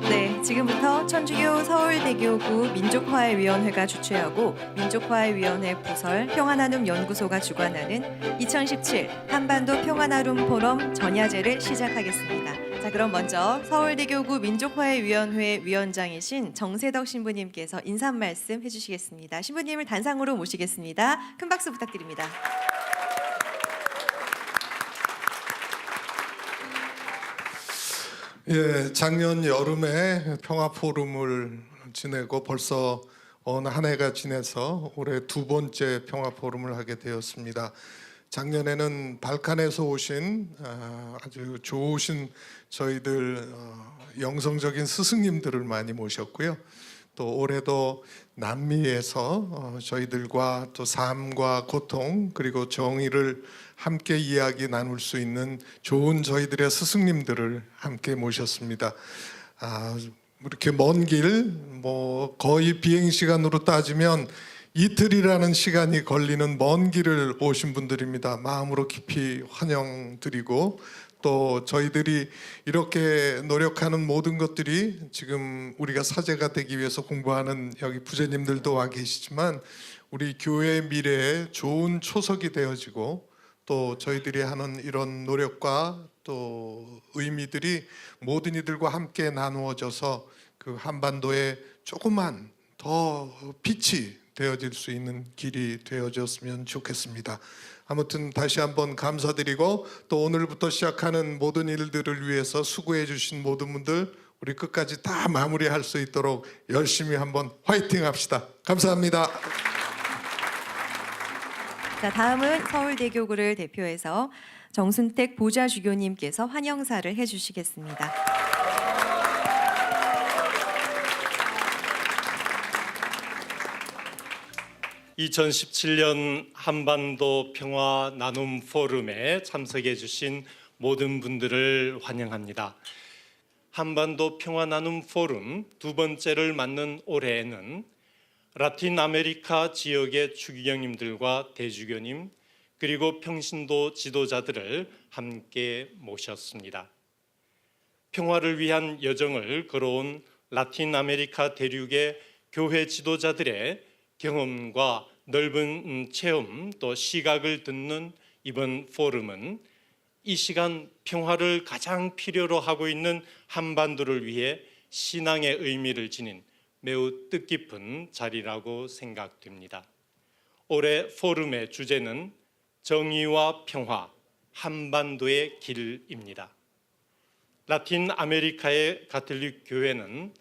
네, 지금부터 천주교 서울대교구 민족화해위원회가 주최하고 민족화해위원회 부설 평화나눔 연구소가 주관하는 2017 한반도 평화나눔 포럼 전야제를 시작하겠습니다. 자, 그럼 먼저 서울대교구 민족화해위원회 위원장이신 정세덕 신부님께서 인사 말씀 해주시겠습니다. 신부님을 단상으로 모시겠습니다. 큰 박수 부탁드립니다. 예, 작년 여름에 평화 포럼을 지내고 벌써 한 해가 지나서 올해 두 번째 평화 포럼을 하게 되었습니다. 작년에는 발칸에서 오신 아주 좋으신 저희들 영성적인 스승님들을 많이 모셨고요. 또 올해도 남미에서 저희들과 또 삶과 고통 그리고 정의를 함께 이야기 나눌 수 있는 좋은 저희들의 스승님들을 함께 모셨습니다. 이렇게 먼 길, 거의 비행 시간으로 따지면 이틀이라는 시간이 걸리는 먼 길을 오신 분들입니다. 마음으로 깊이 환영드리고 또 저희들이 이렇게 노력하는 모든 것들이 지금 우리가 사제가 되기 위해서 공부하는 여기 부제님들도 와 계시지만 우리 교회의 미래에 좋은 초석이 되어지고 또 저희들이 하는 이런 노력과 또 의미들이 모든 이들과 함께 나누어져서 그 한반도에 조금만 더 빛이 되어질 수 있는 길이 되어졌으면 좋겠습니다. 아무튼 다시 한번 감사드리고 또 오늘부터 시작하는 모든 일들을 위해서 수고해 주신 모든 분들 우리 끝까지 다 마무리할 수 있도록 열심히 한번 화이팅 합시다. 감사합니다. 자, 다음은 서울대교구를 대표해서 정순택 보좌주교님께서 환영사를 해주시겠습니다. (2017년) 한반도 평화 나눔 포럼에 참석해 주신 모든 분들을 환영합니다. 한반도 평화 나눔 포럼 두 번째를 맞는 올해에는 라틴 아메리카 지역의 추기경님들과 대주교님 그리고 평신도 지도자들을 함께 모셨습니다. 평화를 위한 여정을 걸어온 라틴 아메리카 대륙의 교회 지도자들의 경험과 넓은 체험 또 시각을 듣는 이번 포럼은 이 시간 평화를 가장 필요로 하고 있는 한반도를 위해 신앙의 의미를 지닌 매우 뜻깊은 자리라고 생각됩니다. 올해 포럼의 주제는 정의와 평화, 한반도의 길입니다. 라틴 아메리카의 가톨릭 교회는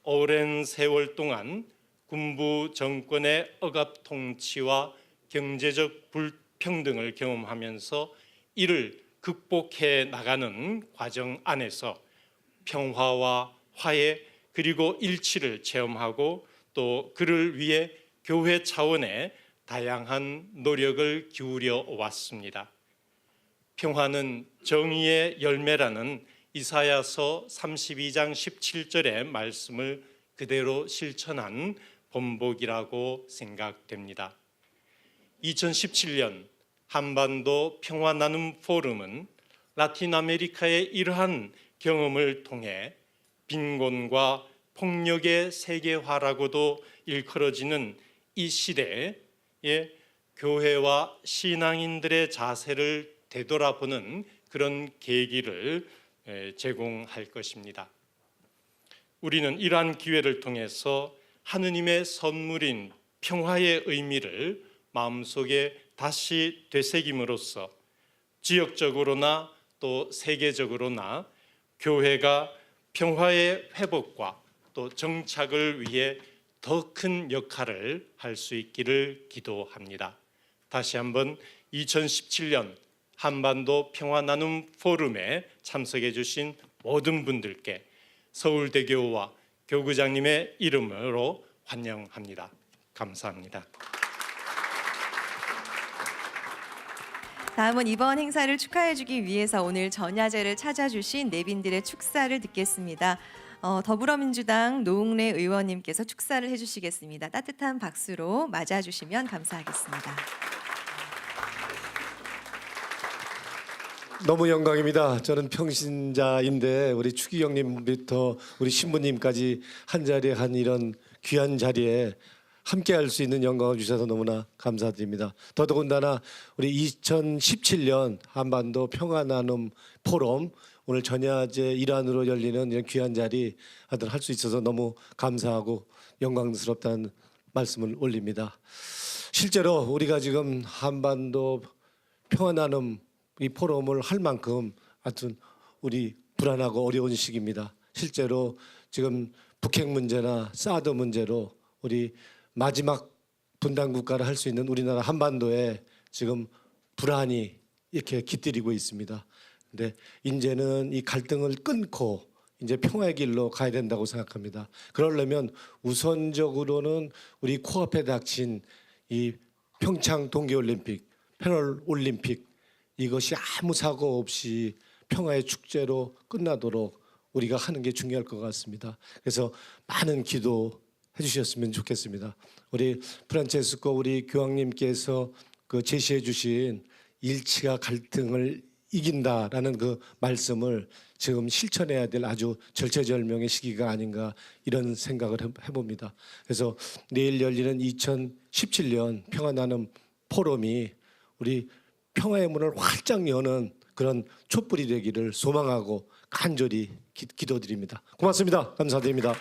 오랜 세월 동안 군부 정권의 억압 통치와 경제적 불평등을 경험하면서 이를 극복해 나가는 과정 안에서 평화와 화해 그리고 일치를 체험하고 또 그를 위해 교회 차원의 다양한 노력을 기울여 왔습니다. 평화는 정의의 열매라는 이사야서 32장 17절의 말씀을 그대로 실천한 본보기라고 생각됩니다. 2017년 한반도 평화 나눔 포럼은 라틴 아메리카의 이러한 경험을 통해 빈곤과 폭력의 세계화라고도 일컬어지는 이 시대에 교회와 신앙인들의 자세를 되돌아보는 그런 계기를 제공할 것입니다. 우리는 이러한 기회를 통해서 하느님의 선물인 평화의 의미를 마음속에 다시 되새김으로써 지역적으로나 또 세계적으로나 교회가 평화의 회복과 또 정착을 위해 더 큰 역할을 할 수 있기를 기도합니다. 다시 한번 2017년 한반도 평화 나눔 포럼에 참석해 주신 모든 분들께 서울대교와 교구장님의 이름으로 환영합니다. 감사합니다. 다음은 이번 행사를 축하해주기 위해서 오늘 전야제를 찾아주신 내빈들의 축사를 듣겠습니다. 더불어민주당 노웅래 의원님께서 축사를 해주시겠습니다. 따뜻한 박수로 맞아주시면 감사하겠습니다. 너무 영광입니다. 저는 평신자인데 우리 추기경님부터 우리 신부님까지 한 자리에 한 이런 귀한 자리에 함께할 수 있는 영광을 주셔서 너무나 감사드립니다. 더더군다나 우리 2017년 한반도 평화나눔 포럼 오늘 전야제 일환으로 열리는 이런 귀한 자리 할 수 있어서 너무 감사하고 영광스럽다는 말씀을 올립니다. 실제로 우리가 지금 한반도 평화나눔 이 포럼을 할 만큼 하여튼 우리 불안하고 어려운 시기입니다. 실제로 지금 북핵 문제나 사드 문제로 우리 마지막 분단 국가를 할 수 있는 우리나라 한반도에 지금 불안이 이렇게 깃들이고 있습니다. 근데 이제는 이 갈등을 끊고 이제 평화의 길로 가야 된다고 생각합니다. 그러려면 우선적으로는 우리 코앞에 닥친 이 평창 동계올림픽, 패럴올림픽 이것이 아무 사고 없이 평화의 축제로 끝나도록 우리가 하는 게 중요할 것 같습니다. 그래서 많은 기도해 주셨으면 좋겠습니다. 우리 프란체스코 우리 교황님께서 그 제시해 주신 일치가 갈등을 이긴다라는 그 말씀을 지금 실천해야 될 아주 절체절명의 시기가 아닌가 이런 생각을 해봅니다. 그래서 내일 열리는 2017년 평화나눔 포럼이 우리 평화의 문을 활짝 여는 그런 촛불이 되기를 소망하고 간절히 기도드립니다. 고맙습니다. 감사드립니다.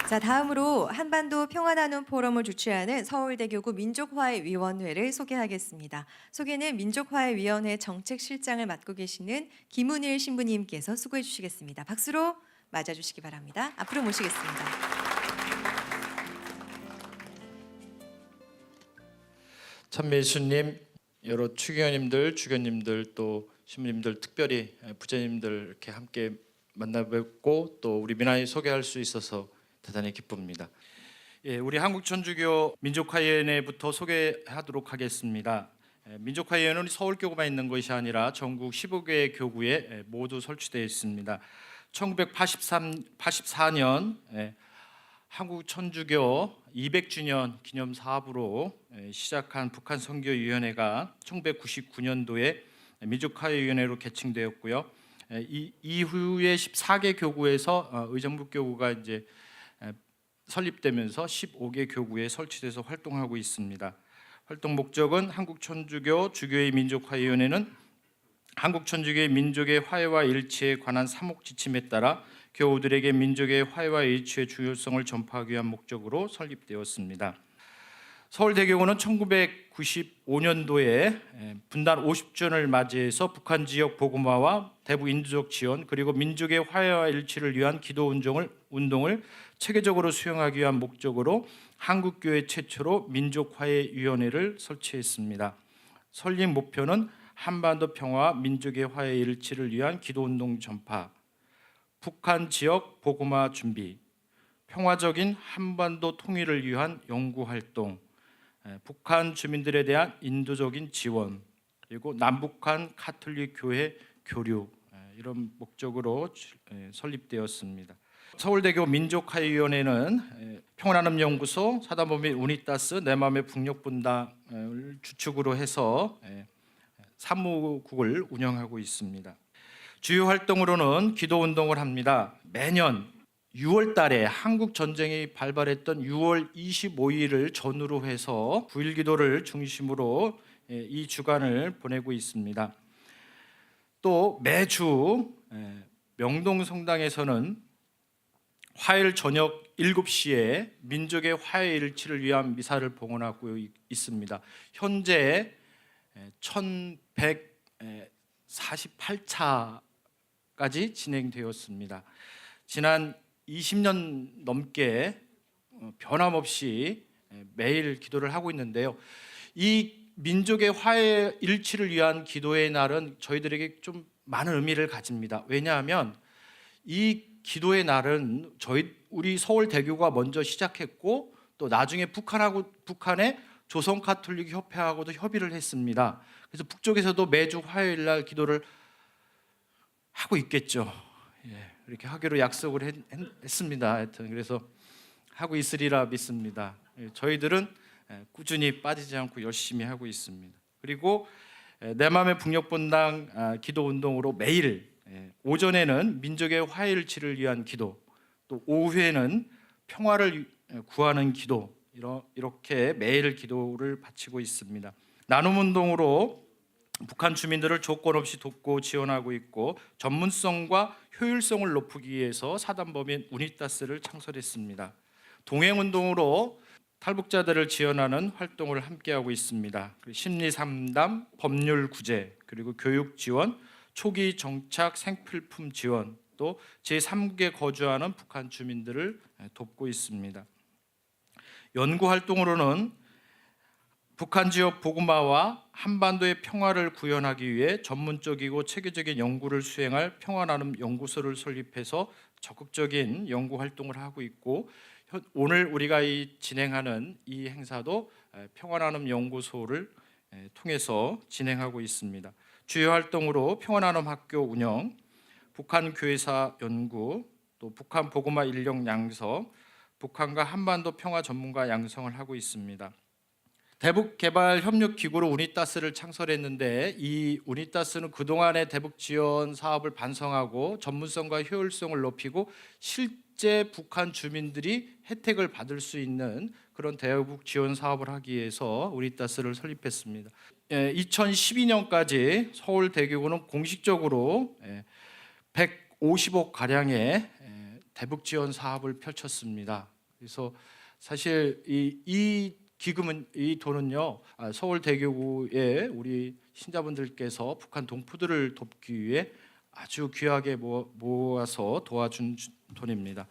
자, 다음으로 한반도 평화나눔 포럼을 주최하는 서울대교구 민족화해위원회를 소개하겠습니다. 소개는 민족화해위원회 정책실장을 맡고 계시는 김은일 신부님께서 수고해 주시겠습니다. 박수로 맞아주시기 바랍니다. 앞으로 모시겠습니다. 참미예수님, 여러 추기원님들, 주교님들, 또 신부님들, 특별히 부자님들 이렇게 함께 만나 뵙고 또 우리 민화에 소개할 수 있어서 대단히 기쁩니다. 예, 우리 한국천주교 민족화위원회부터 소개하도록 하겠습니다. 민족화위원회는 서울교구만 있는 것이 아니라 전국 15개 교구에 모두 설치되어 있습니다. 1984년 한국천주교 200주년 기념 사업으로 시작한 북한선교위원회가 1999년도에 민족화위원회로 개칭되었고요. 이후에 14개 교구에서 의정부 교구가 이제 설립되면서 15개 교구에 설치돼서 활동하고 있습니다. 활동 목적은 한국천주교 주교회 민족화위원회는 한국천주교의 민족의 화해와 일치에 관한 사목 지침에 따라 교우들에게 민족의 화해와 일치의 중요성을 전파하기 위한 목적으로 설립되었습니다. 서울대교구는 1995년도에 분단 50주년을 맞이해서 북한 지역 복음화와 대북 인도적 지원 그리고 민족의 화해와 일치를 위한 기도 운동을 체계적으로 수행하기 위한 목적으로 한국교회 최초로 민족화해위원회를 설치했습니다. 설립 목표는 한반도 평화와 민족의 화해 일치를 위한 기도운동 전파, 북한 지역 복음화 준비, 평화적인 한반도 통일을 위한 연구활동, 북한 주민들에 대한 인도적인 지원, 그리고 남북한 가톨릭 교회 교류 이런 목적으로 설립되었습니다. 서울대교 민족화위원회는 평화나눔 연구소, 사단법 및 우니타스, 내 맘의 북녘분당을 주축으로 해서 사무국을 운영하고 있습니다. 주요 활동으로는 기도 운동을 합니다. 매년 6월 달에 한국 전쟁이 발발했던 6월 25일을 전후로 해서 9일 기도를 중심으로 이 주간을 보내고 있습니다. 또 매주 명동 성당에서는 화요일 저녁 7시에 민족의 화해 일치를 위한 미사를 봉헌하고 있습니다. 현재 1148차까지 진행되었습니다. 지난 20년 넘게 변함없이 매일 기도를 하고 있는데요. 이 민족의 화해 일치를 위한 기도의 날은 저희들에게 좀 많은 의미를 가집니다. 왜냐하면 이 기도의 날은 우리 서울대교가 먼저 시작했고 또 나중에 북한의 조선 가톨릭 협회하고도 협의를 했습니다. 그래서 북쪽에서도 매주 화요일 날 기도를 하고 있겠죠. 이렇게 하기로 약속을 했습니다. 하여튼 그래서 하고 있으리라 믿습니다. 저희들은 꾸준히 빠지지 않고 열심히 하고 있습니다. 그리고 내 마음의 북녘본당 기도 운동으로 매일 오전에는 민족의 화해일치를 위한 기도, 또 오후에는 평화를 구하는 기도, 이렇게 매일 기도를 바치고 있습니다. 나눔 운동으로 북한 주민들을 조건 없이 돕고 지원하고 있고, 전문성과 효율성을 높이기 위해서 사단법인 우니따스를 창설했습니다. 동행 운동으로 탈북자들을 지원하는 활동을 함께하고 있습니다. 심리 상담, 법률 구제, 그리고 교육 지원, 초기 정착 생필품 지원, 또 제3국에 거주하는 북한 주민들을 돕고 있습니다. 연구 활동으로는 북한 지역 보고마와 한반도의 평화를 구현하기 위해 전문적이고 체계적인 연구를 수행할 평화나눔 연구소를 설립해서 적극적인 연구 활동을 하고 있고, 오늘 우리가 진행하는 이 행사도 평화나눔 연구소를 통해서 진행하고 있습니다. 주요 활동으로 평화나눔 학교 운영, 북한 교회사 연구, 또 북한 보고마 인력 양성, 북한과 한반도 평화 전문가 양성을 하고 있습니다. 대북 개발 협력 기구로 우니따스를 창설했는데, 이 우니따스는 그동안의 대북 지원 사업을 반성하고 전문성과 효율성을 높이고 실제 북한 주민들이 혜택을 받을 수 있는 그런 대북 지원 사업을 하기 위해서 우니따스를 설립했습니다. 2012년까지 서울대교구는 공식적으로 150억 가량의 대북 지원 사업을 펼쳤습니다. 그래서 사실 이 기금은, 이 돈은요, 서울대교구에 우리 신자분들께서 북한 동포들을 돕기 위해 아주 귀하게 모아서 도와준 돈입니다.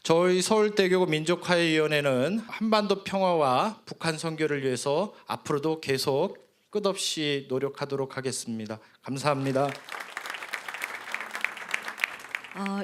저희 서울대교구 민족화해위원회는 한반도 평화와 북한 선교를 위해서 앞으로도 계속 끝없이 노력하도록 하겠습니다. 감사합니다.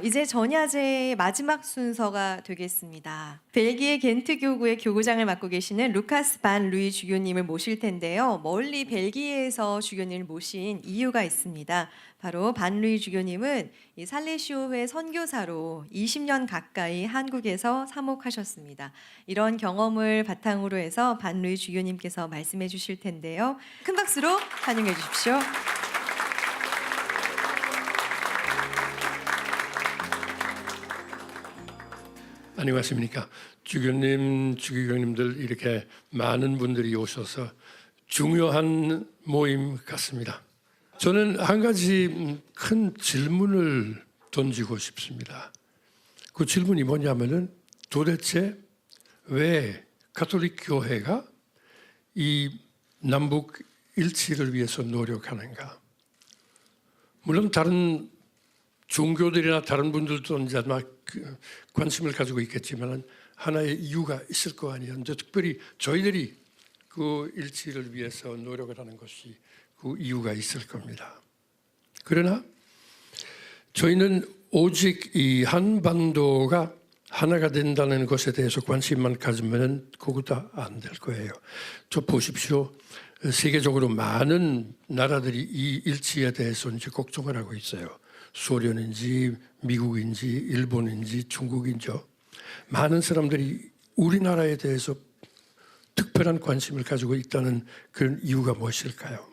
이제 전야제의 마지막 순서가 되겠습니다. 벨기에 겐트 교구의 교구장을 맡고 계시는 루카스 반 루이 주교님을 모실 텐데요. 멀리 벨기에에서 주교님을 모신 이유가 있습니다. 바로 반 루이 주교님은 이 살레시오회 선교사로 20년 가까이 한국에서 사목하셨습니다. 이런 경험을 바탕으로 해서 반 루이 주교님께서 말씀해 주실 텐데요. 큰 박수로 환영해 주십시오. 안녕하십니까. 주교님, 주교님들 이렇게 많은 분들이 오셔서 중요한 모임 같습니다. 저는 한 가지 큰 질문을 던지고 싶습니다. 그 질문이 뭐냐면은 도대체 왜 가톨릭 교회가 이 남북 일치를 위해서 노력하는가? 물론 다른 종교들이나 다른 분들도 이제 막 관심을 가지고 있겠지만 하나의 이유가 있을 거 아니에요. 특별히 저희들이 그 일치를 위해서 노력을 하는 것이 그 이유가 있을 겁니다. 그러나 저희는 오직 이 한반도가 하나가 된다는 것에 대해서 관심만 가지면 그것도 안 될 거예요. 저 보십시오. 세계적으로 많은 나라들이 이 일치에 대해서 이제 걱정을 하고 있어요. 소련인지 미국인지 일본인지 중국인지요. 많은 사람들이 우리나라에 대해서 특별한 관심을 가지고 있다는 그런 이유가 무엇일까요?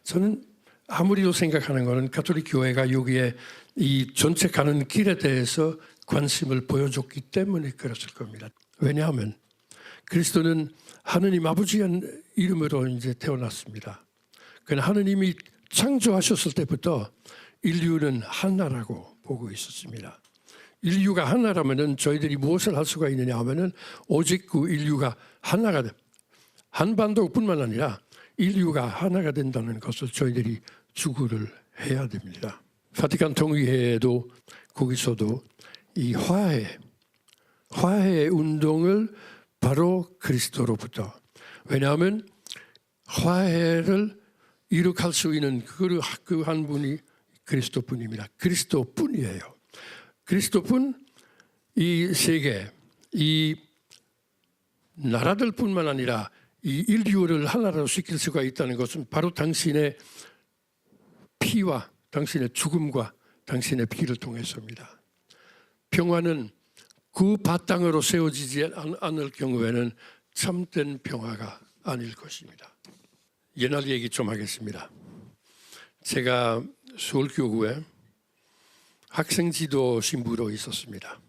저는 아무리도 생각하는 것은 가톨릭 교회가 여기에 이 전체 가는 길에 대해서 관심을 보여줬기 때문에 그랬을 겁니다. 왜냐하면 그리스도는 하느님 아버지의 이름으로 이제 태어났습니다. 그러나 하느님이 창조하셨을 때부터 인류는 하나라고 보고 있었습니다. 인류가 하나라면은 저희들이 무엇을 할 수가 있느냐 하면은 오직 그 인류가 하나가 돼. 한반도뿐만 아니라 인류가 하나가 된다는 것을 저희들이 추구를 해야 됩니다. 바티칸 통일회에도 거기서도 이 화해 운동을 바로 그리스도로부터, 왜냐하면 화해를 이룩할 수 있는 그 한 분이 그리스도뿐입니다. 그리스도뿐이에요. 그리스도뿐 이 세계, 이 나라들뿐만 아니라 이 인류를 하나로 시킬 수가 있다는 것은 바로 당신의 피와 당신의 죽음과 당신의 피를 통해서입니다. 평화는 그 바탕으로 세워지지 않을 경우에는 참된 평화가 아닐 것입니다. 옛날 얘기 좀 하겠습니다. 제가 서울교구에 학생지도 신부로 있었습니다.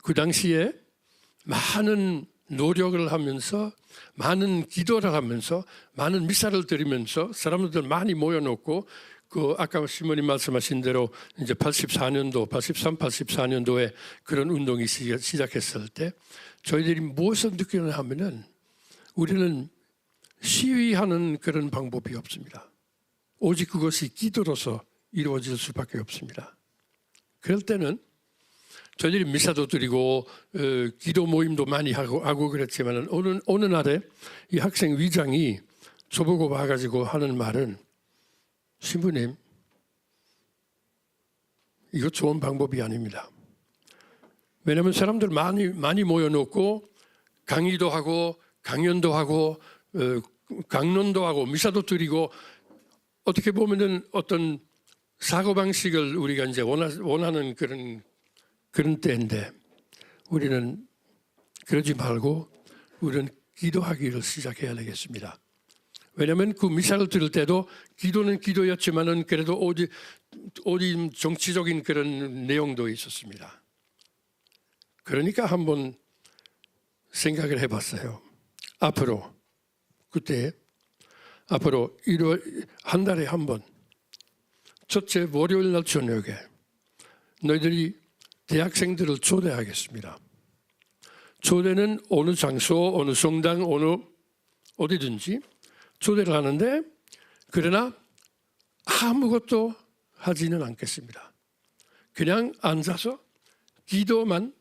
그 당시에 많은 노력을 하면서 많은 기도를 하면서 많은 미사를 드리면서 사람들 많이 모여놓고 그 아까 시모님 말씀하신 대로 이제 84년도, 83, 84년도에 그런 운동이 시작했을 때 저희들이 무엇을 느끼냐 하면은 우리는 시위하는 그런 방법이 없습니다. 오직 그것이 기도로서 이루어질 수밖에 없습니다. 그럴 때는 저희들이 미사도 드리고 기도 모임도 많이 하고 그랬지만 어느 날에 이 학생 위장이 저보고 와가지고 하는 말은 신부님 이거 좋은 방법이 아닙니다. 왜냐하면 사람들 많이 모여놓고 강의도 하고 강연도 하고 강론도 하고 미사도 드리고 어떻게 보면은 어떤 사고 방식을 우리가 이제 원하는 그런 때인데 우리는 그러지 말고 우리는 기도하기를 시작해야 되겠습니다. 왜냐하면 그 미사를 들을 때도 기도는 기도였지만은 그래도 어디 정치적인 그런 내용도 있었습니다. 그러니까 한번 생각을 해봤어요. 앞으로 한 달에 한 번 첫째 월요일 날 저녁에 너희들이 대학생들을 초대하겠습니다. 초대는 어느 장소, 어느 성당, 어디든지 초대를 하는데 그러나 아무것도 하지는 않겠습니다. 그냥 앉아서 기도만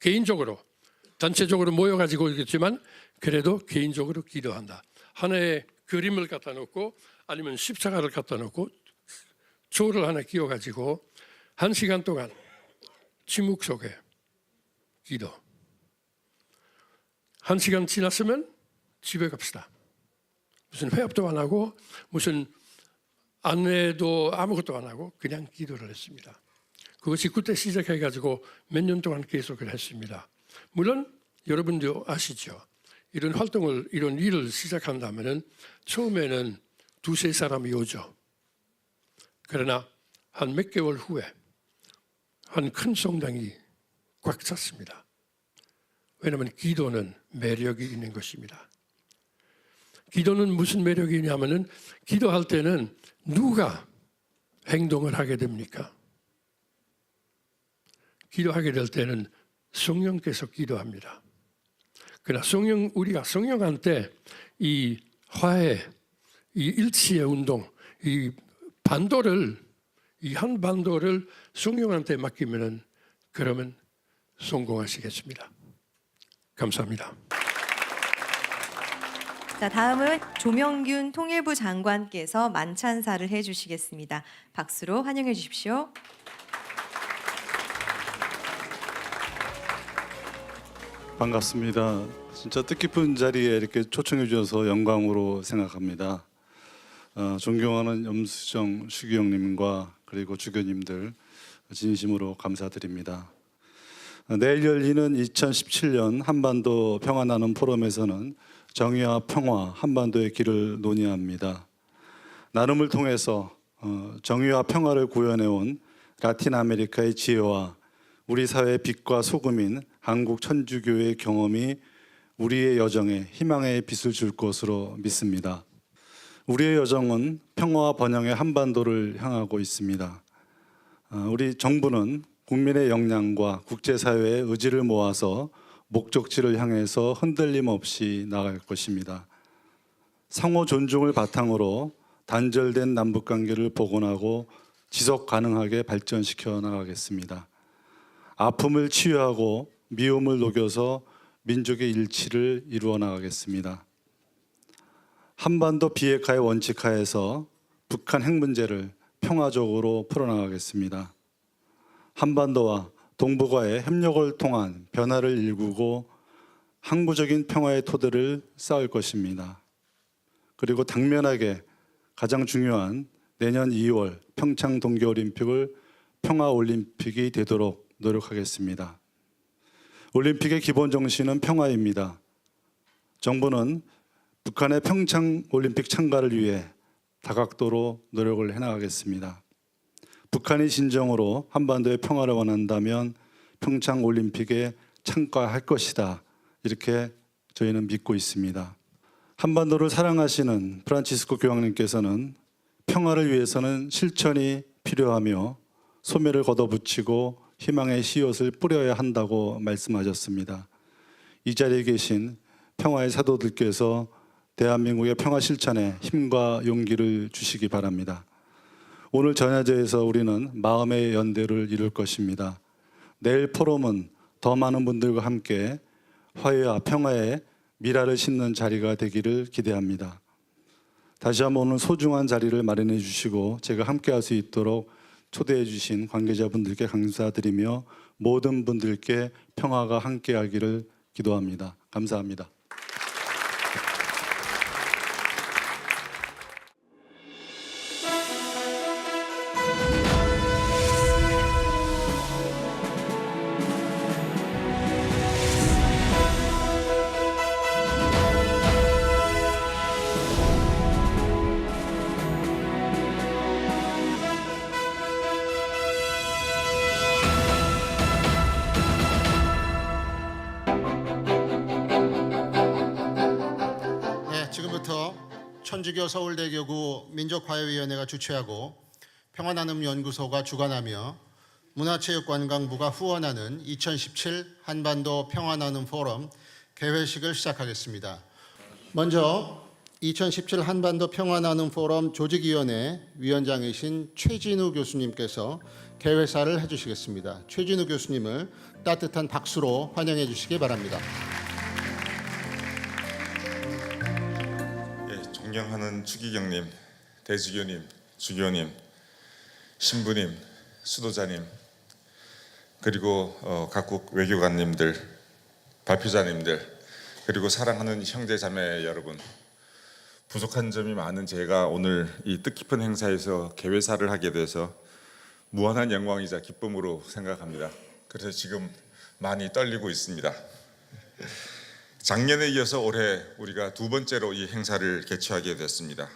개인적으로 단체적으로 모여가지고 있겠지만 그래도 개인적으로 기도한다. 하나의 그림을 갖다 놓고 아니면 십자가를 갖다 놓고 조를 하나 끼워가지고 1시간 동안 침묵 속에 기도. 1시간 지났으면 집에 갑시다. 무슨 회합도 안 하고 무슨 안내도 아무것도 안 하고 그냥 기도를 했습니다. 그것이 그때 시작해가지고 몇 년 동안 계속을 했습니다. 물론 여러분도 아시죠. 이런 활동을 이런 일을 시작한다면은 처음에는 2-3사람이 오죠. 그러나 한 몇 개월 후에 한 큰 성당이 꽉 찼습니다. 왜냐하면 기도는 매력이 있는 것입니다. 기도는 무슨 매력이 있냐면은 기도할 때는 누가 행동을 하게 됩니까? 기도하게 될 때는 성령께서 기도합니다. 그러나 우리가 성령한테 이 화해, 이 일치의 운동, 이 한 반도를 성령한테 맡기면은 그러면 성공하시겠습니다. 감사합니다. 자, 다음은 조명균 통일부 장관께서 만찬사를 해주시겠습니다. 박수로 환영해 주십시오. 반갑습니다. 진짜 뜻깊은 자리에 이렇게 초청해 주셔서 영광으로 생각합니다. 존경하는 염수정 추기경님과 그리고 주교님들 진심으로 감사드립니다. 내일 열리는 2017년 한반도 평화나눔 포럼에서는 정의와 평화, 한반도의 길을 논의합니다. 나눔을 통해서 정의와 평화를 구현해온 라틴 아메리카의 지혜와 우리 사회의 빛과 소금인 한국 천주교의 경험이 우리의 여정에 희망의 빛을 줄 것으로 믿습니다. 우리의 여정은 평화와 번영의 한반도를 향하고 있습니다. 우리 정부는 국민의 역량과 국제사회의 의지를 모아서 목적지를 향해서 흔들림 없이 나아갈 것입니다. 상호 존중을 바탕으로 단절된 남북관계를 복원하고 지속 가능하게 발전시켜 나가겠습니다. 아픔을 치유하고 미움을 녹여서 민족의 일치를 이루어 나가겠습니다. 한반도 비핵화의 원칙하에서 북한 핵 문제를 평화적으로 풀어나가겠습니다. 한반도와 동북아의 협력을 통한 변화를 일구고 항구적인 평화의 토대를 쌓을 것입니다. 그리고 당면하게 가장 중요한 내년 2월 평창 동계올림픽을 평화올림픽이 되도록 노력하겠습니다. 올림픽의 기본 정신은 평화입니다. 정부는 북한의 평창 올림픽 참가를 위해 다각도로 노력을 해나가겠습니다. 북한이 진정으로 한반도의 평화를 원한다면 평창 올림픽에 참가할 것이다. 이렇게 저희는 믿고 있습니다. 한반도를 사랑하시는 프란치스코 교황님께서는 평화를 위해서는 실천이 필요하며 소매를 걷어붙이고 희망의 씨앗을 뿌려야 한다고 말씀하셨습니다. 이 자리에 계신 평화의 사도들께서 대한민국의 평화 실천에 힘과 용기를 주시기 바랍니다. 오늘 전야제에서 우리는 마음의 연대를 이룰 것입니다. 내일 포럼은 더 많은 분들과 함께 화해와 평화의 미라를 심는 자리가 되기를 기대합니다. 다시 한번 오늘 소중한 자리를 마련해 주시고 제가 함께 할 수 있도록 초대해 주신 관계자분들께 감사드리며 모든 분들께 평화가 함께 하기를 기도합니다. 감사합니다. 네, 지금부터 천주교 서울대교구 민족화해위원회가 주최하고 평화나눔연구소가 주관하며 문화체육관광부가 후원하는 2017 한반도 평화나눔 포럼 개회식을 시작하겠습니다. 먼저 2017 한반도 평화나눔 포럼 조직위원회 위원장이신 최진우 교수님께서 개회사를 해주시겠습니다. 최진우 교수님을 따뜻한 박수로 환영해 주시기 바랍니다. 존경하는 추기경님, 대주교님, 주교님, 신부님, 수도자님, 그리고 각국 외교관님들, 발표자님들, 그리고 사랑하는 형제자매 여러분, 부족한 점이 많은 제가 오늘 이 뜻깊은 행사에서 개회사를 하게 돼서 무한한 영광이자 기쁨으로 생각합니다. 그래서 지금 많이 떨리고 있습니다. 작년에 이어서 올해 우리가 두 번째로 이 행사를 개최하게 됐습니다.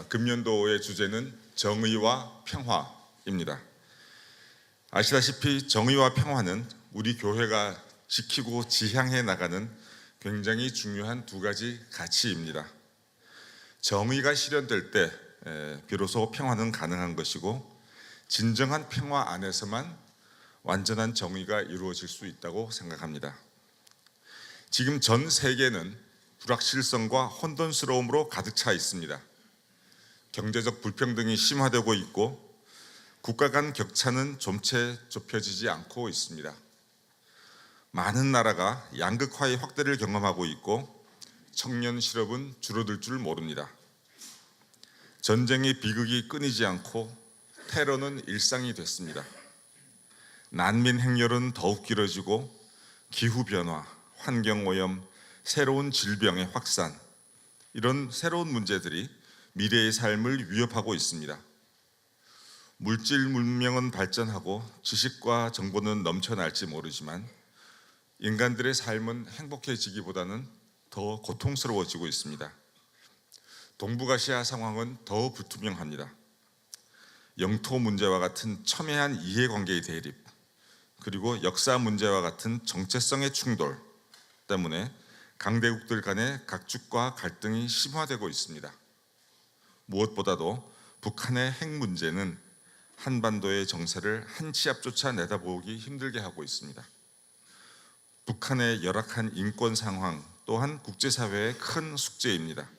금년도의 주제는 정의와 평화입니다. 아시다시피 정의와 평화는 우리 교회가 지키고 지향해 나가는 굉장히 중요한 두 가지 가치입니다. 정의가 실현될 때 비로소 평화는 가능한 것이고 진정한 평화 안에서만 완전한 정의가 이루어질 수 있다고 생각합니다. 지금 전 세계는 불확실성과 혼돈스러움으로 가득 차 있습니다. 경제적 불평등이 심화되고 있고 국가 간 격차는 좀채 좁혀지지 않고 있습니다. 많은 나라가 양극화의 확대를 경험하고 있고 청년 실업은 줄어들 줄 모릅니다. 전쟁의 비극이 끊이지 않고 테러는 일상이 됐습니다. 난민 행렬은 더욱 길어지고 기후변화, 환경오염, 새로운 질병의 확산, 이런 새로운 문제들이 미래의 삶을 위협하고 있습니다. 물질 문명은 발전하고 지식과 정보는 넘쳐날지 모르지만 인간들의 삶은 행복해지기보다는 더 고통스러워지고 있습니다. 동북아시아 상황은 더 불투명합니다. 영토 문제와 같은 첨예한 이해관계의 대립, 그리고 역사 문제와 같은 정체성의 충돌 때문에 강대국들 간의 각축과 갈등이 심화되고 있습니다. 무엇보다도 북한의 핵 문제는 한반도의 정세를 한 치 앞조차 내다보기 힘들게 하고 있습니다. 북한의 열악한 인권 상황 또한 국제사회의 큰 숙제입니다.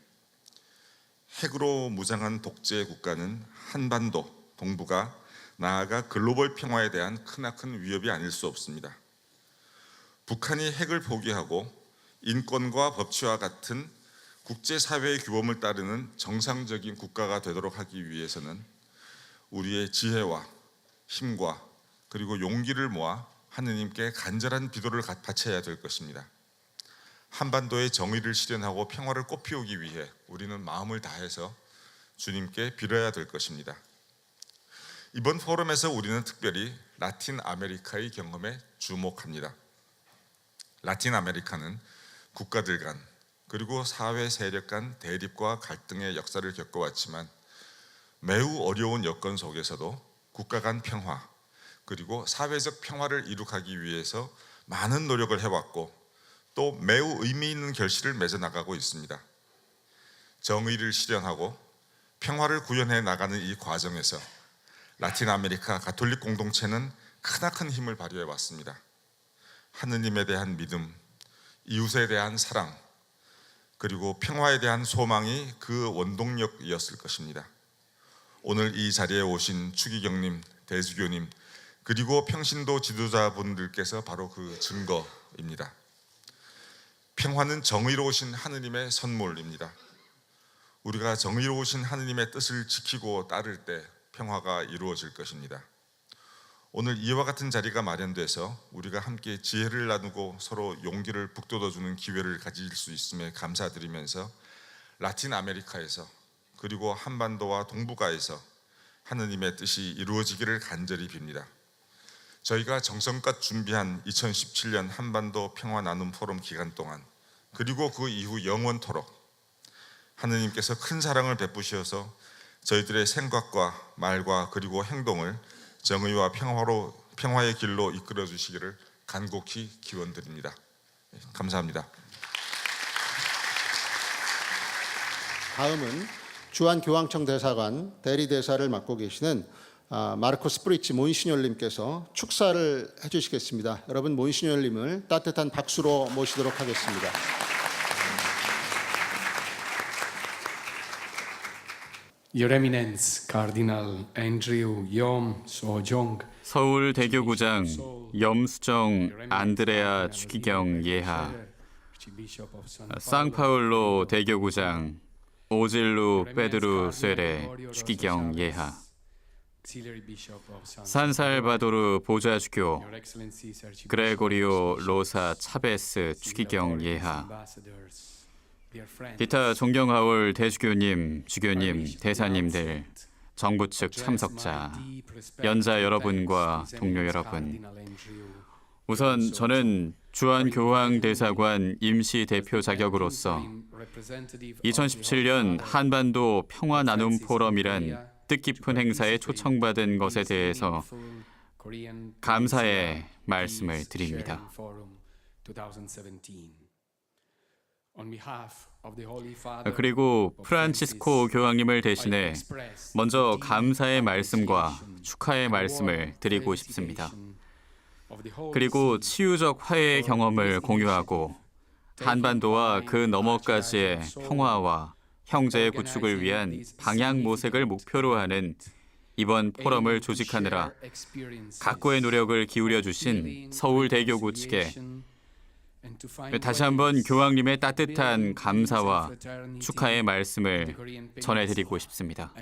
핵으로 무장한 독재 국가는 한반도, 동북아, 나아가 글로벌 평화에 대한 크나큰 위협이 아닐 수 없습니다. 북한이 핵을 포기하고 인권과 법치와 같은 국제사회의 규범을 따르는 정상적인 국가가 되도록 하기 위해서는 우리의 지혜와 힘과 그리고 용기를 모아 하느님께 간절한 기도를 바쳐야 될 것입니다. 한반도의 정의를 실현하고 평화를 꽃피우기 위해 우리는 마음을 다해서 주님께 빌어야 될 것입니다. 이번 포럼에서 우리는 특별히 라틴 아메리카의 경험에 주목합니다. 라틴 아메리카는 국가들 간 그리고 사회 세력 간 대립과 갈등의 역사를 겪어왔지만 매우 어려운 여건 속에서도 국가 간 평화 그리고 사회적 평화를 이룩하기 위해서 많은 노력을 해왔고 또 매우 의미 있는 결실을 맺어 나가고 있습니다. 정의를 실현하고 평화를 구현해 나가는 이 과정에서 라틴 아메리카 가톨릭 공동체는 크나큰 힘을 발휘해 왔습니다. 하느님에 대한 믿음, 이웃에 대한 사랑, 그리고 평화에 대한 소망이 그 원동력이었을 것입니다. 오늘 이 자리에 오신 추기경님, 대주교님, 그리고 평신도 지도자분들께서 바로 그 증거입니다. 평화는 정의로우신 하느님의 선물입니다. 우리가 정의로우신 하느님의 뜻을 지키고 따를 때 평화가 이루어질 것입니다. 오늘 이와 같은 자리가 마련돼서 우리가 함께 지혜를 나누고 서로 용기를 북돋워주는 기회를 가질 수 있음에 감사드리면서 라틴 아메리카에서 그리고 한반도와 동북아에서 하느님의 뜻이 이루어지기를 간절히 빕니다. 저희가 정성껏 준비한 2017년 한반도 평화 나눔 포럼 기간 동안 그리고 그 이후 영원토록 하느님께서 큰 사랑을 베푸셔서 저희들의 생각과 말과 그리고 행동을 정의와 평화의 길로 이끌어 주시기를 간곡히 기원드립니다. 감사합니다. 다음은 주한 교황청 대사관 대리대사를 맡고 계시는 마르코스 프리치 몬시뇰님께서 축사를 해주시겠습니다. 여러분 몬시뇰님을 따뜻한 박수로 모시도록 하겠습니다. Your Eminence, Cardinal Andrew Yom Sojong, 서울 대교구장 염수정 안드레아 추기경 예하, 상파울로 대교구장 오질루 페드루 쇠레 추기경 예하, 산살바도르 보좌주교 그레고리오 로사 차베스 추기경 예하, 기타 존경하올 대주교님, 주교님, 대사님들, 정부 측 참석자, 연자 여러분과 동료 여러분, 우선 저는 주한교황대사관 임시 대표 자격으로서 2017년 한반도 평화나눔 포럼이란 뜻깊은 행사에 초청받은 것에 대해서 감사의 말씀을 드립니다. 그리고 프란치스코 교황님을 대신해 먼저 감사의 말씀과 축하의 말씀을 드리고 싶습니다. 그리고 치유적 화해의 경험을 공유하고 한반도와 그 너머까지의 평화와 형제의 구축을 위한 방향 모색을 목표로 하는 이번 포럼을 조직하느라 각고의 노력을 기울여 주신 서울대교구 측에 다시 한번 교황님의 따뜻한 감사와 축하의 말씀을 전해드리고 싶습니다.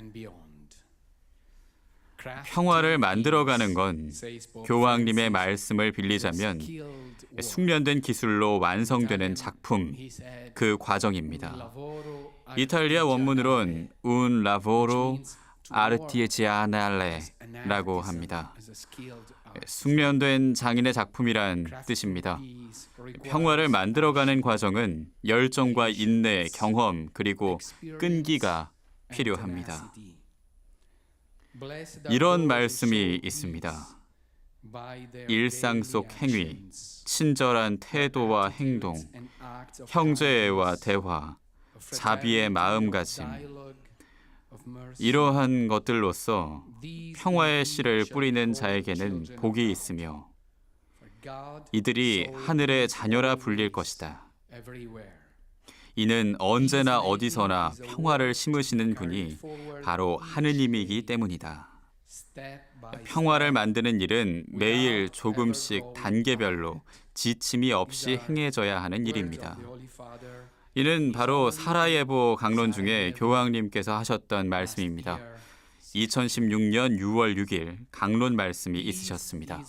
평화를 만들어가는 건 교황님의 말씀을 빌리자면 숙련된 기술로 완성되는 작품, 그 과정입니다. 이탈리아 원문으론 un lavoro artigianale라고 합니다. 숙련된 장인의 작품이란 뜻입니다. 평화를 만들어가는 과정은 열정과 인내, 경험, 그리고 끈기가 필요합니다. 이런 말씀이 있습니다. 일상 속 행위, 친절한 태도와 행동, 형제와 대화, 자비의 마음가짐, 이러한 것들로서 평화의 씨를 뿌리는 자에게는 복이 있으며 이들이 하늘의 자녀라 불릴 것이다. 이는 언제나 어디서나 평화를 심으시는 분이 바로 하느님이기 때문이다. 평화를 만드는 일은 매일 조금씩 단계별로 지침이 없이 행해져야 하는 일입니다. 이는 바로 사라예보 강론 중에 교황님께서 하셨던 말씀입니다. 2016년 6월 6일 강론 말씀이 있으셨습니다.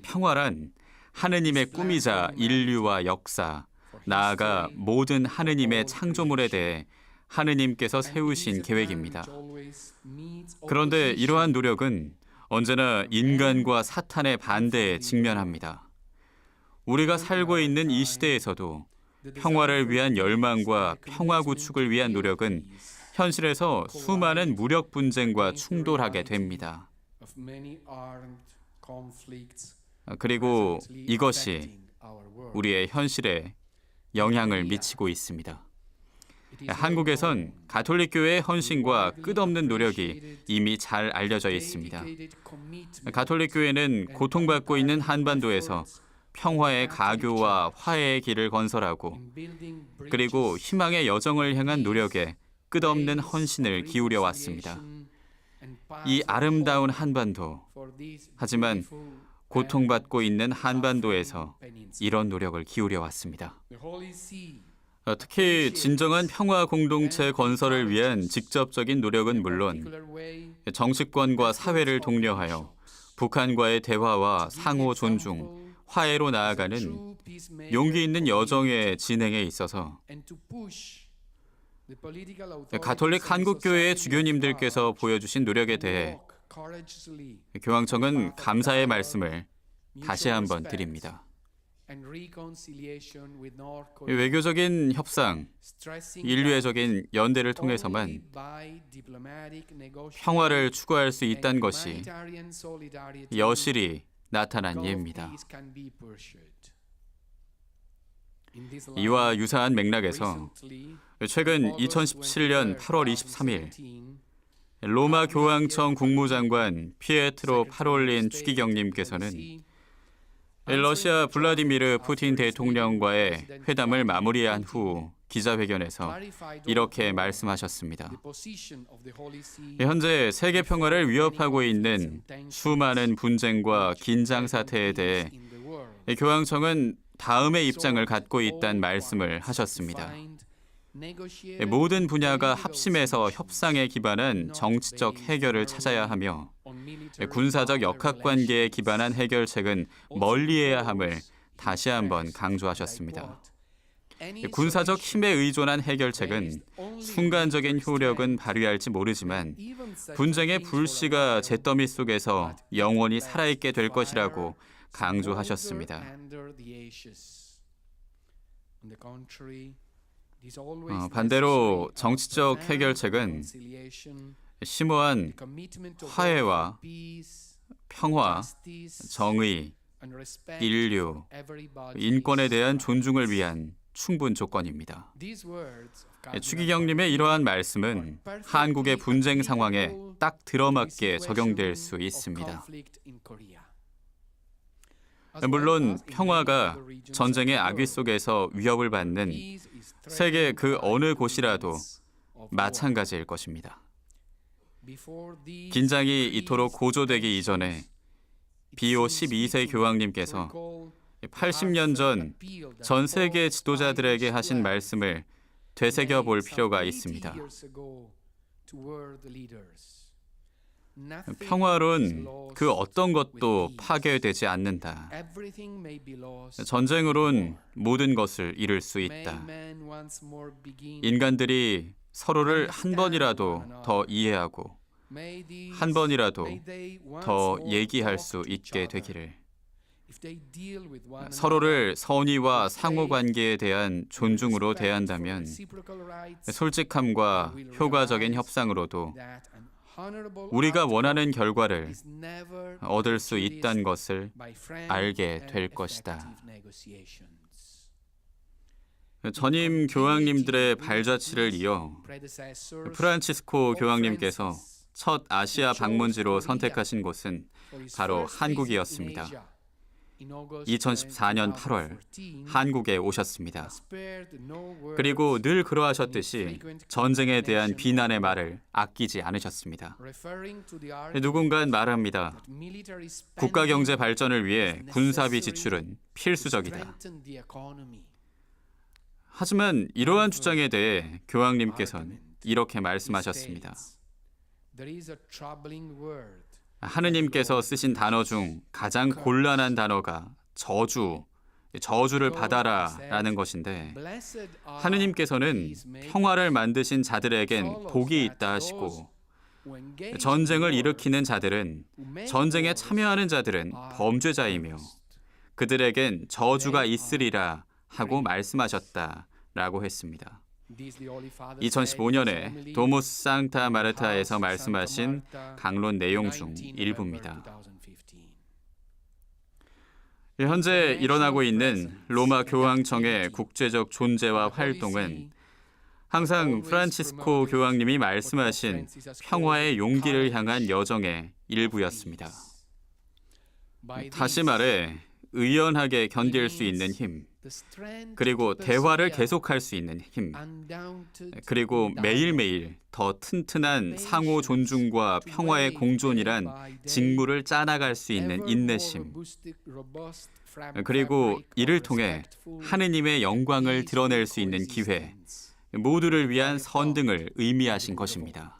평화란 하느님의 꿈이자 인류와 역사, 나아가 모든 하느님의 창조물에 대해 하느님께서 세우신 계획입니다. 그런데 이러한 노력은 언제나 인간과 사탄의 반대에 직면합니다. 우리가 살고 있는 이 시대에서도 평화를 위한 열망과 평화 구축을 위한 노력은 현실에서 수많은 무력 분쟁과 충돌하게 됩니다. 그리고 이것이 우리의 현실에 영향을 미치고 있습니다. 한국에선 가톨릭 교회의 헌신과 끝없는 노력이 이미 잘 알려져 있습니다. 가톨릭 교회는 고통받고 있는 한반도에서 평화의 가교와 화해의 길을 건설하고 그리고 희망의 여정을 향한 노력에 끝없는 헌신을 기울여 왔습니다. 이 아름다운 한반도, 하지만 고통받고 있는 한반도에서 이런 노력을 기울여 왔습니다. 특히 진정한 평화 공동체 건설을 위한 직접적인 노력은 물론 정치권과 사회를 독려하여 북한과의 대화와 상호 존중, 화해로 나아가는 용기 있는 여정의 진행에 있어서 가톨릭 한국교회의 주교님들께서 보여주신 노력에 대해 교황청은 감사의 말씀을 다시 한번 드립니다. 외교적인 협상, 인류애적인 연대를 통해서만 평화를 추구할 수 있다는 것이 여실히 나타난 예입니다. 이와 유사한 맥락에서 최근 2017년 8월 23일 로마 교황청 국무장관 피에트로 파롤린 추기경님께서는 러시아 블라디미르 푸틴 대통령과의 회담을 마무리한 후 기자회견에서 이렇게 말씀하셨습니다. 현재 세계 평화를 위협하고 있는 수많은 분쟁과 긴장 사태에 대해 교황청은 다음의 입장을 갖고 있다는 말씀을 하셨습니다. 모든 분야가 합심해서 협상에 기반한 정치적 해결을 찾아야 하며 군사적 역학관계에 기반한 해결책은 멀리해야 함을 다시 한번 강조하셨습니다. 군사적 힘에 의존한 해결책은 순간적인 효력은 발휘할지 모르지만 분쟁의 불씨가 잿더미 속에서 영원히 살아있게 될 것이라고 강조하셨습니다. 반대로 정치적 해결책은 심오한 화해와 평화, 정의, 인류, 인권에 대한 존중을 위한 충분 조건입니다. 추기경님의 이러한 말씀은 한국의 분쟁 상황에 딱 들어맞게 적용될 수 있습니다. 물론 평화가 전쟁의 악귀 속에서 위협을 받는 세계 그 어느 곳이라도 마찬가지일 것입니다. 긴장이 이토록 고조되기 이전에 비오 12세 교황님께서 80년 전 세계 지도자들에게 하신 말씀을 되새겨 볼 필요가 있습니다. 평화론 그 어떤 것도 파괴되지 않는다. 전쟁으론 모든 것을 잃을 수 있다. 인간들이 서로를 한 번이라도 더 이해하고 한 번이라도 더 얘기할 수 있게 되기를. 서로를 선의와 상호관계에 대한 존중으로 대한다면 솔직함과 효과적인 협상으로도 우리가 원하는 결과를 얻을 수 있다는 것을 알게 될 것이다. 전임 교황님들의 발자취를 이어 프란치스코 교황님께서 첫 아시아 방문지로 선택하신 곳은 바로 한국이었습니다. 2014년 8월 한국에 오셨습니다. 그리고 늘 그러하셨듯이 전쟁에 대한 비난의 말을 아끼지 않으셨습니다. 누군가는 말합니다. 국가 경제 발전을 위해 군사비 지출은 필수적이다. 하지만 이러한 주장에 대해 교황님께서는 이렇게 말씀하셨습니다. 하느님께서 쓰신 단어 중 가장 곤란한 단어가 저주를 받아라 라는 것인데 하느님께서는 평화를 만드신 자들에겐 복이 있다 하시고 전쟁을 일으키는 자들은 전쟁에 참여하는 자들은 범죄자이며 그들에겐 저주가 있으리라 하고 말씀하셨다라고 했습니다. 2015년에 도무스 상타 마르타에서 말씀하신 강론 내용 중 일부입니다. 현재 일어나고 있는 로마 교황청의 국제적 존재와 활동은 항상 프란치스코 교황님이 말씀하신 평화의 용기를 향한 여정의 일부였습니다. 다시 말해 의연하게 견딜 수 있는 힘, 그리고 대화를 계속할 수 있는 힘, 그리고 매일매일 더 튼튼한 상호 존중과 평화의 공존이란 직무를 짜나갈 수 있는 인내심, 그리고 이를 통해 하느님의 영광을 드러낼 수 있는 기회, 모두를 위한 선등을 의미하신 것입니다.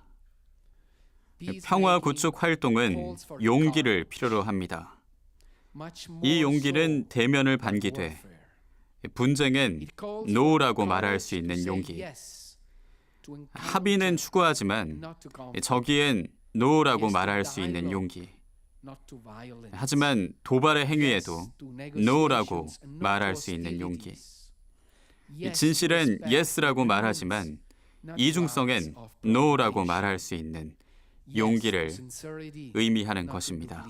평화 구축 활동은 용기를 필요로 합니다. 이 용기는 대면을 반기되 분쟁엔 노라고 말할 수 있는 용기, 합의는 추구하지만 저기엔 노라고 말할 수 있는 용기, 하지만 도발의 행위에도 노라고 말할 수 있는 용기, 진실엔 yes라고 말하지만 이중성엔 no라고 말할 수 있는 용기를 의미하는 것입니다.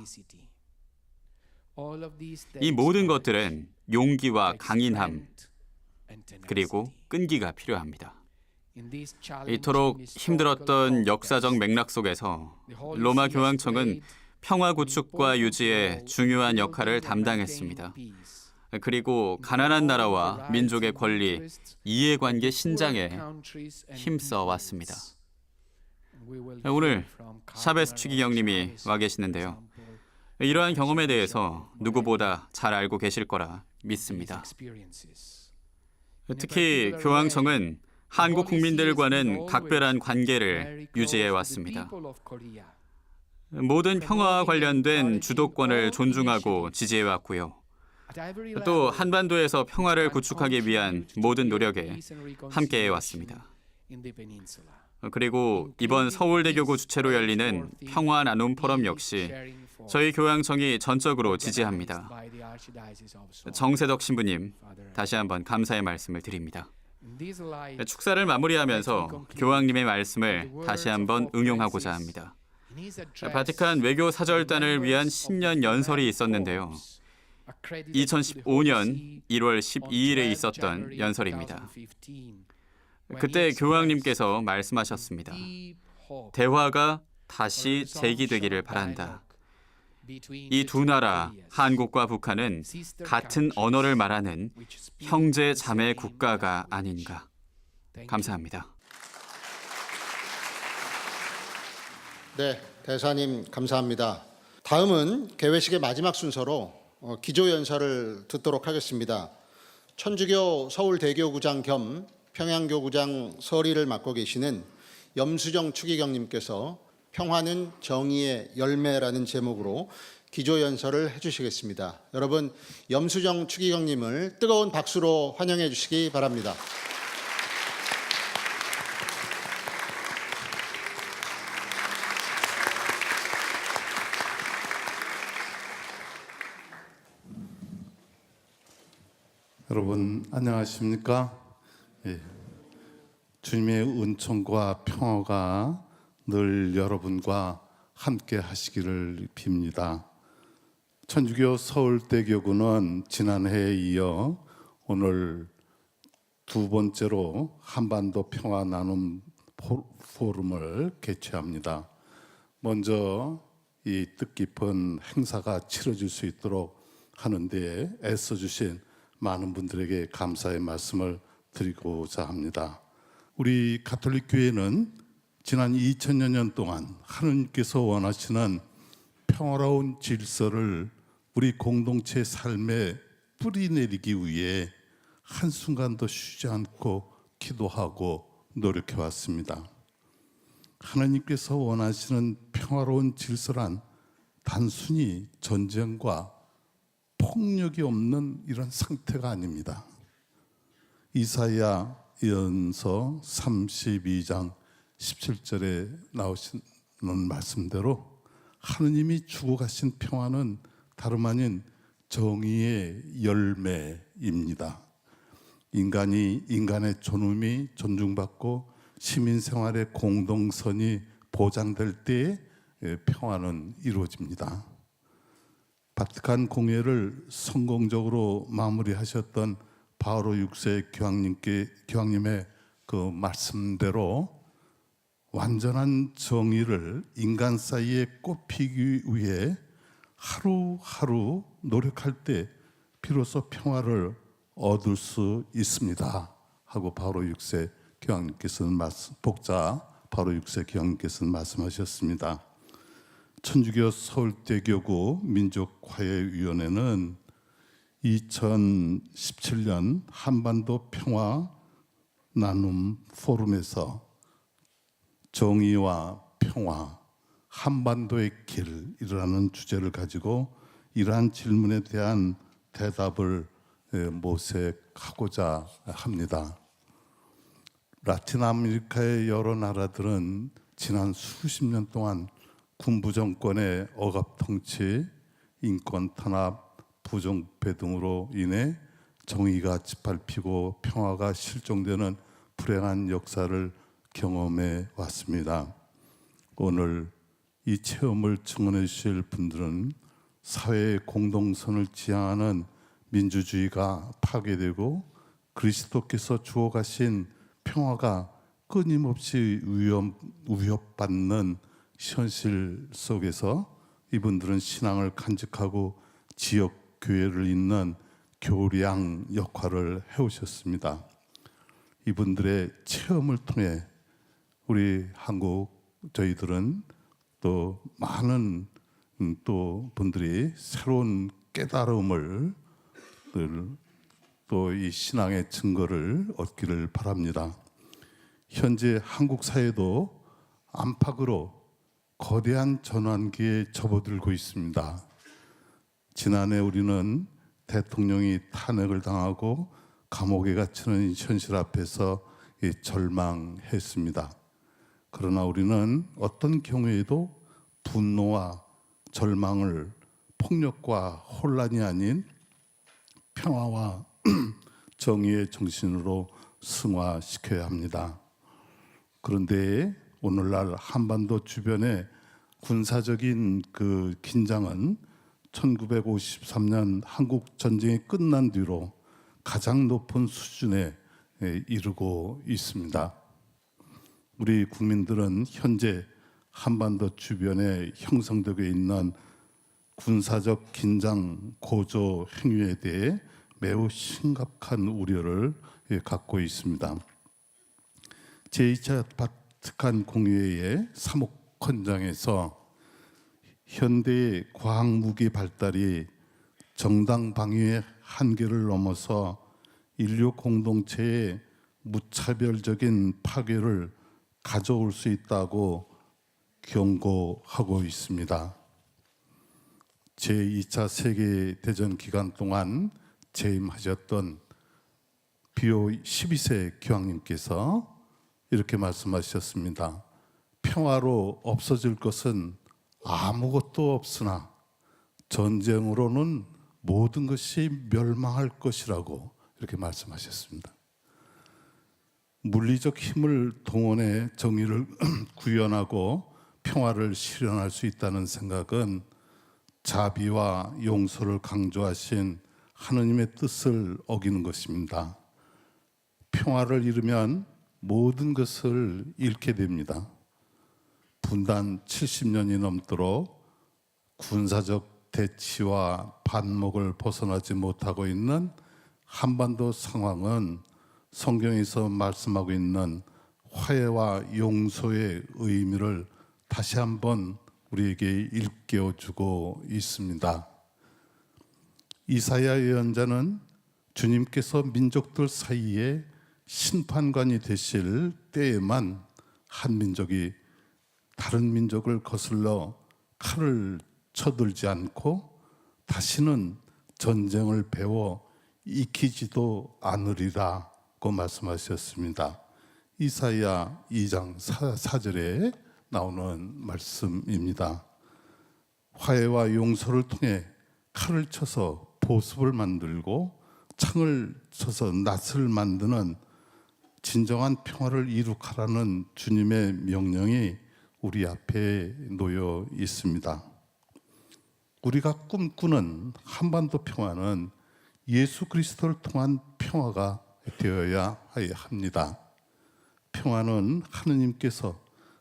이 모든 것들은 용기와 강인함, 그리고 끈기가 필요합니다. 이토록 힘들었던 역사적 맥락 속에서 로마 교황청은 평화 구축과 유지에 중요한 역할을 담당했습니다. 그리고 가난한 나라와 민족의 권리, 이해관계 신장에 힘써 왔습니다. 오늘 샤베스 추기경님이 와 계시는데요. 이러한 경험에 대해서 누구보다 잘 알고 계실 거라 믿습니다. 특히 교황청은 한국 국민들과는 각별한 관계를 유지해 왔습니다. 모든 평화와 관련된 주도권을 존중하고 지지해 왔고요. 또 한반도에서 평화를 구축하기 위한 모든 노력에 함께해 왔습니다. 그리고 이번 서울대교구 주최로 열리는 평화 나눔 포럼 역시 저희 교황청이 전적으로 지지합니다. 정세덕 신부님, 다시 한번 감사의 말씀을 드립니다. 축사를 마무리하면서 교황님의 말씀을 다시 한번 응용하고자 합니다. 바티칸 외교 사절단을 위한 신년 연설이 있었는데요. 2015년 1월 12일에 있었던 연설입니다. 그때 교황님께서 말씀하셨습니다. 대화가 다시 재기되기를 바란다. 이 두 나라, 한국과 북한은 같은 언어를 말하는 형제 자매 국가가 아닌가. 감사합니다. 네, 대사님 감사합니다. 다음은 개회식의 마지막 순서로 기조연설을 듣도록 하겠습니다. 천주교 서울대교구장 겸 평양교구장 서리를 맡고 계시는 염수정 추기경님께서 평화는 정의의 열매라는 제목으로 기조연설을 해주시겠습니다. 여러분, 염수정 추기경님을 뜨거운 박수로 환영해 주시기 바랍니다. 여러분 안녕하십니까? 예. 주님의 은총과 평화가 늘 여러분과 함께 하시기를 빕니다. 천주교 서울대교구는 지난해에 이어 오늘 두 번째로 한반도 평화 나눔 포럼을 개최합니다. 먼저 이 뜻깊은 행사가 치러질 수 있도록 하는 데 애써주신 많은 분들에게 감사의 말씀을 드리고자 합니다. 우리 가톨릭 교회는 지난 2000여 년 동안 하느님께서 원하시는 평화로운 질서를 우리 공동체 삶에 뿌리내리기 위해 한순간도 쉬지 않고 기도하고 노력해 왔습니다. 하나님께서 원하시는 평화로운 질서란 단순히 전쟁과 폭력이 없는 이런 상태가 아닙니다. 이사야 예언서 32장 17절에 나오시는 말씀대로 하느님이 주고 가신 평화는 다름 아닌 정의의 열매입니다. 인간의 존엄이 존중받고 시민 생활의 공동선이 보장될 때에 평화는 이루어집니다. 바티칸 공회를 성공적으로 마무리하셨던 바오로 6세 교황님의 그 말씀대로 완전한 정의를 인간 사이에 꼽히기 위해 하루하루 노력할 때 비로소 평화를 얻을 수 있습니다 하고 바오로 6세 교황님께서는 복자 바오로 6세 교황님께서는 말씀하셨습니다. 천주교 서울대교구 민족화해위원회는 2017년 한반도 평화 나눔 포럼에서 정의와 평화, 한반도의 길이라는 주제를 가지고 이러한 질문에 대한 대답을 모색하고자 합니다. 라틴 아메리카의 여러 나라들은 지난 수십 년 동안 군부 정권의 억압 통치, 인권 탄압, 부정부패 등으로 인해 정의가 짓밟히고 평화가 실종되는 불행한 역사를 경험해 왔습니다. 오늘 이 체험을 증언해 주실 분들은 사회의 공동선을 지향하는 민주주의가 파괴되고 그리스도께서 주어가신 평화가 끊임없이 위협받는 현실 속에서 이분들은 신앙을 간직하고 지역 교회를 잇는 교량 역할을 해오셨습니다. 이분들의 체험을 통해 우리 한국 저희들은 또 많은 또 분들이 새로운 깨달음을 또 이 신앙의 증거를 얻기를 바랍니다. 현재 한국 사회도 안팎으로 거대한 전환기에 접어들고 있습니다. 지난해 우리는 대통령이 탄핵을 당하고 감옥에 갇히는 현실 앞에서 절망했습니다. 그러나 우리는 어떤 경우에도 분노와 절망을 폭력과 혼란이 아닌 평화와 정의의 정신으로 승화시켜야 합니다. 그런데 오늘날 한반도 주변의 군사적인 그 긴장은 1953년 한국 전쟁이 끝난 뒤로 가장 높은 수준에 이르고 있습니다. 우리 국민들은 현재 한반도 주변에 형성되고 있는 군사적 긴장 고조 행위에 대해 매우 심각한 우려를 갖고 있습니다. 제2차 바티칸 공회의 사목헌장에서 현대의 과학무기 발달이 정당 방위의 한계를 넘어서 인류 공동체에 무차별적인 파괴를 가져올 수 있다고 경고하고 있습니다. 제2차 세계대전 기간 동안 재임하셨던 비오 12세 교황님께서 이렇게 말씀하셨습니다. 평화로 없어질 것은 아무것도 없으나 전쟁으로는 모든 것이 멸망할 것이라고 이렇게 말씀하셨습니다. 물리적 힘을 동원해 정의를 구현하고 평화를 실현할 수 있다는 생각은 자비와 용서를 강조하신 하느님의 뜻을 어기는 것입니다. 평화를 잃으면 모든 것을 잃게 됩니다. 분단 70년이 넘도록 군사적 대치와 반목을 벗어나지 못하고 있는 한반도 상황은 성경에서 말씀하고 있는 화해와 용서의 의미를 다시 한번 우리에게 일깨워주고 있습니다. 이사야 예언자는 주님께서 민족들 사이에 심판관이 되실 때에만 한 민족이 다른 민족을 거슬러 칼을 쳐들지 않고 다시는 전쟁을 배워 익히지도 않으리라고 말씀하셨습니다. 이사야 2장 4절에 나오는 말씀입니다. 화해와 용서를 통해 칼을 쳐서 보습을 만들고 창을 쳐서 낫을 만드는 진정한 평화를 이룩하라는 주님의 명령이 우리 앞에 놓여 있습니다. 우리가 꿈꾸는 한반도 평화는 예수 그리스도를 통한 평화가 되어야 합니다. 평화는 하느님께서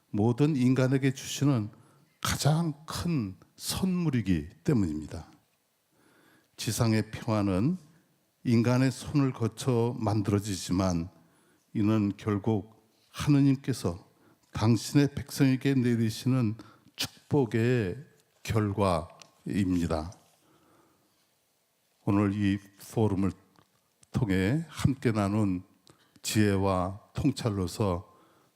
모든 인간에게 주시는 가장 큰 선물이기 때문입니다. 지상의 평화는 인간의 손을 거쳐 만들어지지만 이는 결국 하느님께서 당신의 백성에게 내리시는 축복의 결과입니다. 오늘 이 포럼을 통해 함께 나눈 지혜와 통찰로서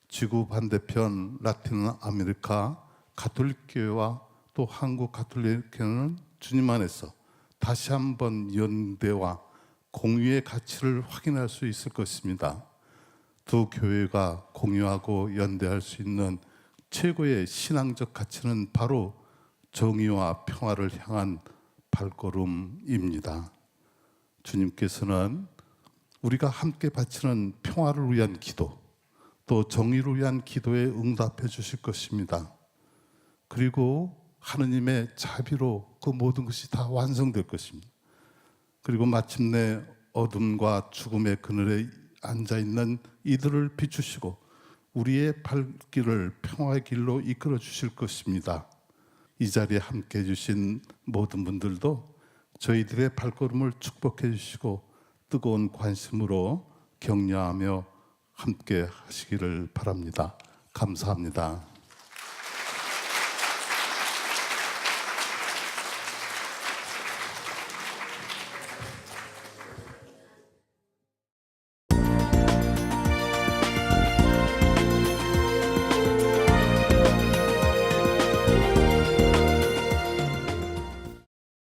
지구 반대편 라틴 아메리카 가톨릭 교회와 또 한국 가톨릭 교회는 주님 안에서 다시 한번 연대와 공유의 가치를 확인할 수 있을 것입니다. 두 교회가 공유하고 연대할 수 있는 최고의 신앙적 가치는 바로 정의와 평화를 향한 발걸음입니다. 주님께서는 우리가 함께 바치는 평화를 위한 기도, 또 정의를 위한 기도에 응답해 주실 것입니다. 그리고 하느님의 자비로 그 모든 것이 다 완성될 것입니다. 그리고 마침내 어둠과 죽음의 그늘에 앉아있는 이들을 비추시고 우리의 발길을 평화의 길로 이끌어 주실 것입니다. 이 자리에 함께 해주신 모든 분들도 저희들의 발걸음을 축복해 주시고 뜨거운 관심으로 격려하며 함께 하시기를 바랍니다. 감사합니다.